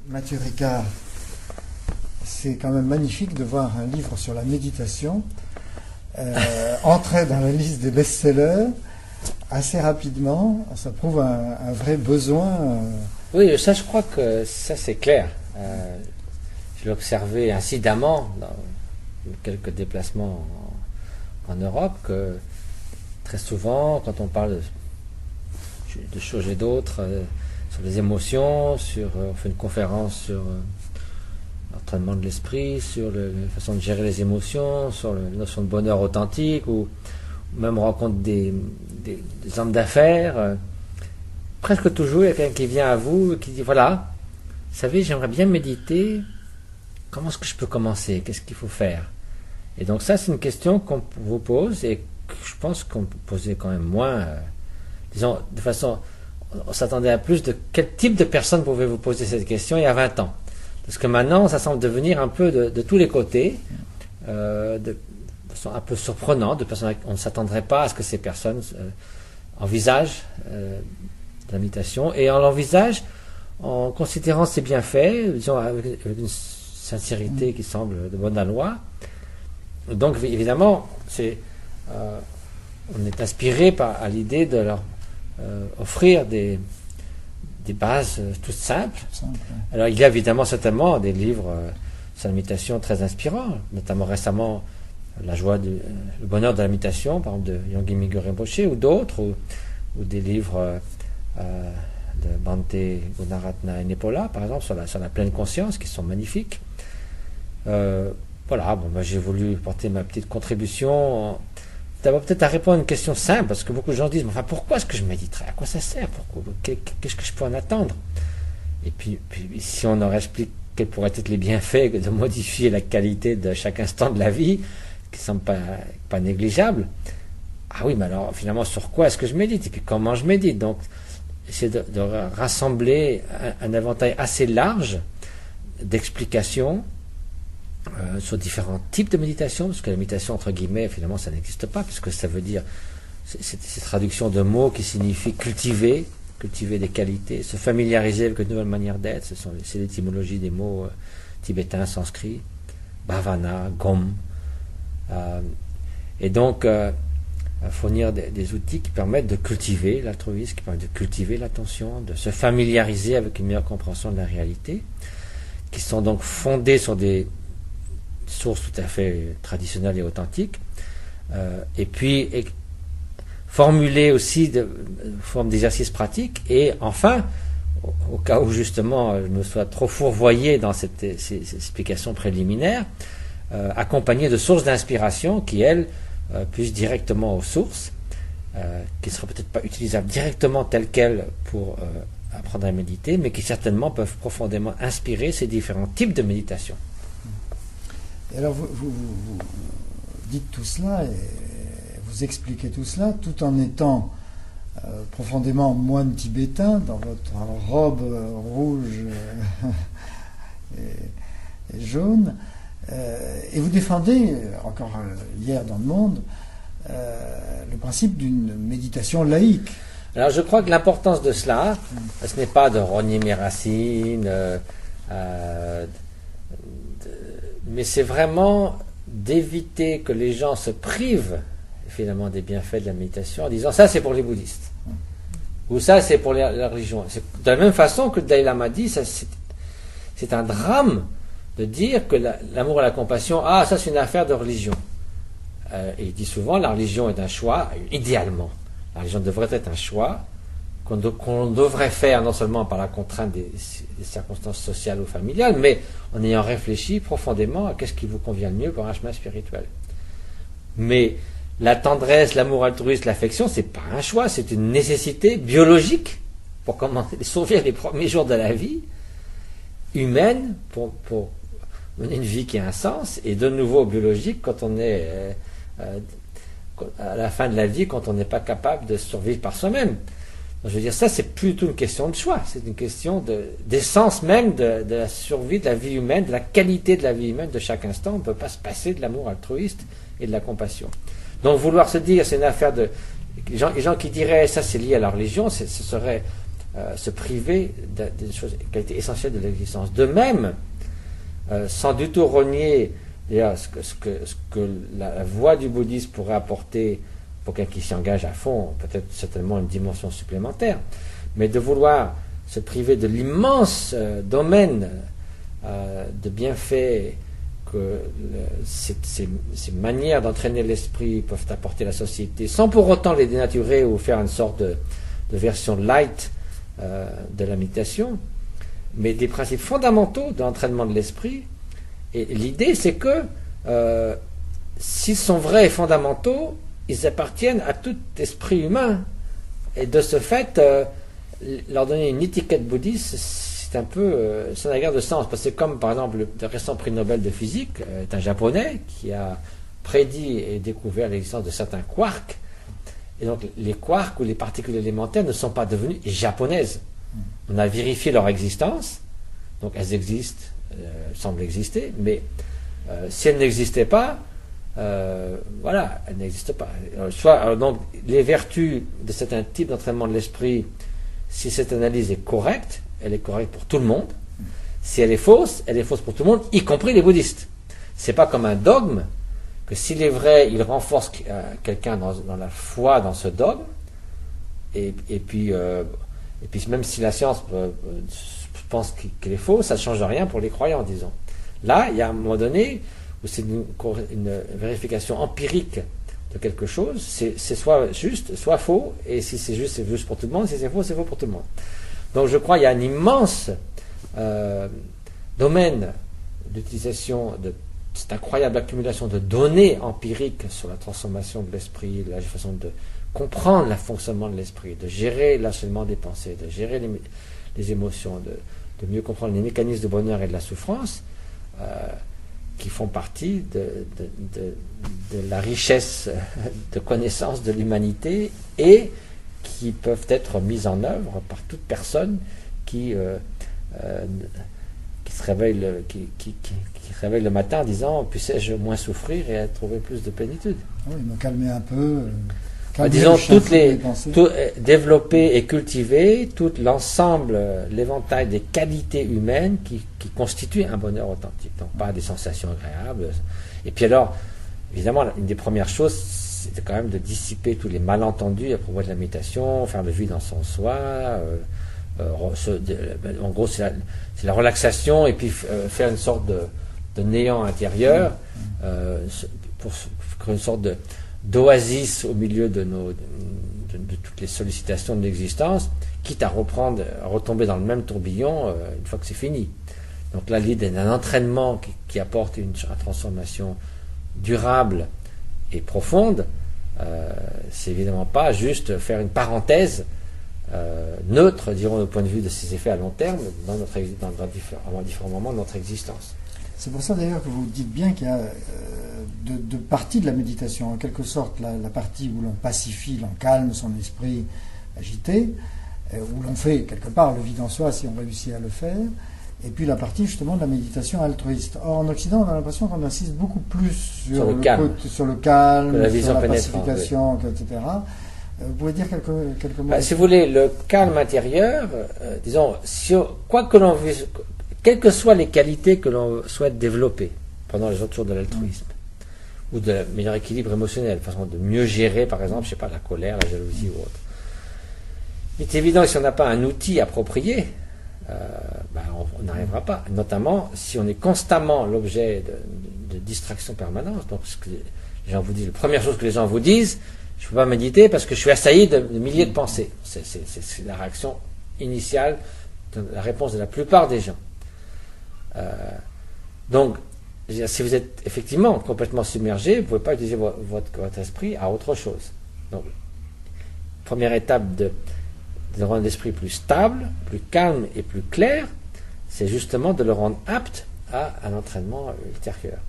Mathieu Ricard, c'est quand même magnifique de voir un livre sur la méditation entrer dans la liste des best-sellers assez rapidement. Ça prouve un vrai besoin. Oui, ça je crois que ça c'est clair. Je l'ai observé incidemment dans quelques déplacements en Europe, que très souvent quand on parle de choses et d'autres, sur les émotions, on fait une conférence sur l'entraînement de l'esprit, sur la façon de gérer les émotions, sur la notion de bonheur authentique, ou même on rencontre des hommes d'affaires. Presque toujours, il y a quelqu'un qui vient à vous et qui dit, voilà, vous savez, j'aimerais bien méditer, comment est-ce que je peux commencer? Qu'est-ce qu'il faut faire? Et donc ça, c'est une question qu'on vous pose et que je pense qu'on peut poser quand même moins, disons, de façon, on s'attendait à plus de quel type de personne pouvez-vous poser cette question il y a 20 ans. Parce que maintenant, ça semble devenir un peu de tous les côtés, de façon un peu surprenante, de façon on ne s'attendrait pas à ce que ces personnes envisagent la méditation, et on l'envisage en considérant ses bienfaits, disons, avec une sincérité qui semble de bonne loi. Donc évidemment, on est inspiré à l'idée de leur offrir des bases toutes simples. Alors il y a évidemment certainement des livres sur la méditation très inspirants, notamment récemment le bonheur de la méditation, par exemple de Yonggi Migyur Rinpoche, ou d'autres, ou des livres de Bhante Gunaratna Nepola, par exemple, sur la pleine conscience, qui sont magnifiques. Voilà, bon, j'ai voulu porter ma petite contribution, d'abord peut-être à répondre à une question simple, parce que beaucoup de gens disent, mais enfin, pourquoi est-ce que je méditerai? À quoi ça sert? Qu'est-ce que je peux en attendre? Et puis si on leur explique quels pourraient être les bienfaits de modifier la qualité de chaque instant de la vie, qui ne semble pas négligeable, ah oui, mais alors finalement, sur quoi est-ce que je médite? Et puis comment je médite? Donc, c'est de rassembler un éventail assez large d'explications sur différents types de méditation, parce que la méditation, entre guillemets, finalement, ça n'existe pas, puisque ça veut dire, c'est cette traduction de mots qui signifie cultiver des qualités, se familiariser avec une nouvelle manière d'être. C'est l'étymologie des mots tibétains, sanskrits, bhavana, gom. Et donc, fournir des outils qui permettent de cultiver l'altruisme, qui permettent de cultiver l'attention, de se familiariser avec une meilleure compréhension de la réalité, qui sont donc fondés sur des sources tout à fait traditionnelles et authentiques, et puis formuler aussi de forme d'exercices pratiques, et enfin, au cas où justement je me sois trop fourvoyé dans ces explications préliminaires, accompagné de sources d'inspiration qui, elles, puissent directement aux sources, qui ne seraient peut-être pas utilisables directement telles quelles pour apprendre à méditer, mais qui certainement peuvent profondément inspirer ces différents types de méditation. Et alors vous dites tout cela et vous expliquez tout cela tout en étant profondément moine tibétain dans votre robe rouge et jaune, et vous défendez encore hier dans Le Monde le principe d'une méditation laïque. Alors je crois que l'importance de cela, ce n'est pas de rogner mes racines, mais c'est vraiment d'éviter que les gens se privent finalement des bienfaits de la méditation en disant ça c'est pour les bouddhistes ou ça c'est pour la religion. C'est de la même façon que le Dalai Lama dit, c'est un drame de dire que l'amour et la compassion, ça c'est une affaire de religion. Et il dit souvent la religion est un choix, idéalement. La religion devrait être un choix qu'on devrait faire non seulement par la contrainte des circonstances sociales ou familiales, mais en ayant réfléchi profondément à qu'est-ce qui vous convient le mieux pour un chemin spirituel. Mais la tendresse, l'amour altruiste, l'affection, c'est pas un choix, c'est une nécessité biologique pour survivre les premiers jours de la vie humaine, pour mener une vie qui a un sens, et de nouveau biologique quand on est à la fin de la vie, quand on n'est pas capable de survivre par soi-même. Donc, je veux dire, ça c'est plutôt une question de choix, c'est une question d'essence même de la survie de la vie humaine, de la qualité de la vie humaine de chaque instant. On ne peut pas se passer de l'amour altruiste et de la compassion. Donc vouloir se dire c'est une affaire de... Les gens qui diraient ça c'est lié à la religion, ce serait se priver des choses, qualités essentielles de l'existence. De même, sans du tout renier ce que la voie du bouddhisme pourrait apporter pour quelqu'un qui s'y engage à fond, peut-être certainement une dimension supplémentaire, mais de vouloir se priver de l'immense domaine de bienfaits que ces manières d'entraîner l'esprit peuvent apporter à la société, sans pour autant les dénaturer ou faire une sorte de version light de la méditation, mais des principes fondamentaux de l'entraînement de l'esprit. Et l'idée, c'est que s'ils sont vrais et fondamentaux, ils appartiennent à tout esprit humain. Et de ce fait, leur donner une étiquette bouddhiste, c'est un peu, ça n'a guère de sens. Parce que comme par exemple le récent prix Nobel de physique est un japonais qui a prédit et découvert l'existence de certains quarks. Et donc les quarks ou les particules élémentaires ne sont pas devenues japonaises. On a vérifié leur existence, donc elles existent, semblent exister, mais si elles n'existaient pas, voilà, elles n'existent pas. Donc les vertus de certains types d'entraînement de l'esprit, si cette analyse est correcte, elle est correcte pour tout le monde. Si elle est fausse pour tout le monde, y compris les bouddhistes. C'est pas comme un dogme que s'il est vrai, il renforce quelqu'un dans la foi dans ce dogme, et puis même si la science pense qu'elle est fausse, ça ne change rien pour les croyants, disons. Là, il y a un moment donné où c'est une vérification empirique de quelque chose, c'est soit juste, soit faux, et si c'est juste pour tout le monde, si c'est faux pour tout le monde. Donc je crois qu'il y a un immense domaine d'utilisation de cette incroyable accumulation de données empiriques sur la transformation de l'esprit, la façon de comprendre le fonctionnement de l'esprit, de gérer l'enchaînement des pensées, de gérer les émotions, de mieux comprendre les mécanismes de bonheur et de la souffrance, qui font partie de la richesse de connaissances de l'humanité et qui peuvent être mises en œuvre par toute personne qui se réveille le matin en disant « Puissais-je moins souffrir et trouver plus de plénitude ?» Oui, me calmer un peu. Disons, développer et cultiver tout l'ensemble, l'éventail des qualités humaines qui constituent un bonheur authentique. Donc pas des sensations agréables. Et puis alors, évidemment, une des premières choses, c'était quand même de dissiper tous les malentendus à propos de la méditation, faire le vide en son soi. En gros, c'est la relaxation et puis faire une sorte de néant intérieur pour créer une sorte d'oasis au milieu de toutes les sollicitations de l'existence, quitte à retomber dans le même tourbillon une fois que c'est fini. Donc là, l'idée d'un entraînement qui apporte une transformation durable et profonde, c'est évidemment pas juste faire une parenthèse neutre, dirons, au point de vue de ses effets à long terme dans différents moments de notre existence. C'est pour ça d'ailleurs que vous dites bien qu'il y a deux parties de la méditation. En quelque sorte, la partie où l'on pacifie, l'on calme son esprit agité, où l'on fait quelque part le vide en soi si on réussit à le faire, et puis la partie justement de la méditation altruiste. Or, en Occident, on a l'impression qu'on insiste beaucoup plus sur le calme, sur la pacification, oui. Etc. Vous pouvez dire quelques mots? Si vous voulez, le calme intérieur, disons, quelles que soient les qualités que l'on souhaite développer pendant les autres jours de l'altruisme, ou de meilleur équilibre émotionnel, façon de mieux gérer, par exemple, je sais pas, la colère, la jalousie ou autre. Il est évident que si on n'a pas un outil approprié, on n'arrivera pas. Notamment si on est constamment l'objet de distraction permanente. Donc, ce que les gens vous disent, la première chose que les gens vous disent, je ne peux pas méditer parce que je suis assailli de milliers de pensées. C'est la réaction initiale, la réponse de la plupart des gens. Donc, si vous êtes effectivement complètement submergé, vous ne pouvez pas utiliser votre esprit à autre chose. Donc, première étape de rendre l'esprit plus stable, plus calme et plus clair, c'est justement de le rendre apte à un entraînement ultérieur.